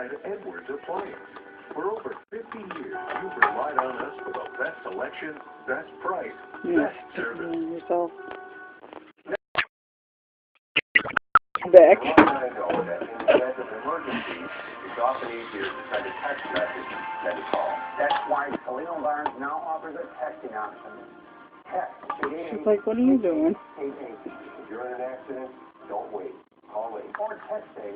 at Edwards Appliance. For over 50 years, you've relied on us for the best selection, best price, best service. Back. I know that in the event of an emergency, it's often easier to send a text message than to call. That's why Toledo Barnes now offers a texting option. Text She's like, what are you doing? 888. If you're in an accident, don't wait. Call 8. Or text 8.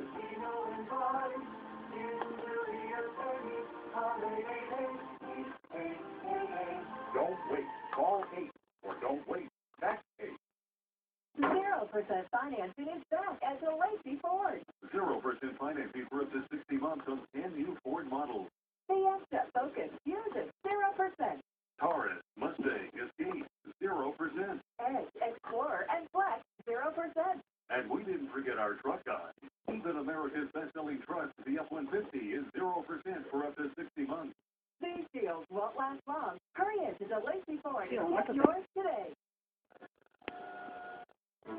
Don't wait. Call 8. Or don't wait. Text 8. 0% financing is back at the Lacey Ford. 0% financing for up to 60 months on 10 new Ford models. Fiesta, Focus, Fusion, 0%. Taurus, Mustang, Escape, 0%. Edge, Explorer, and Flex, 0%. And we didn't forget our truck guy. Even America's best-selling truck, the F-150, is 0% for up to 60 months. These deals won't last long. Hurry into the Lacey Ford Yeah, and what get the- yours today.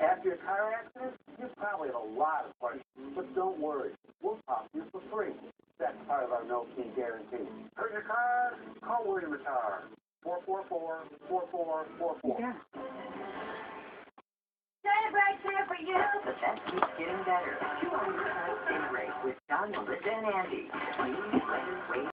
After your car accident, you probably have a lot of questions, but don't worry. We'll talk to you for free. That's part of our no-fee guarantee. Hurt your car? Call William Retard. 444-4444. Yeah. Celebrate there for you. The best keeps getting better. 200 times day rate with John, Melissa, and Andy. Please let us wait.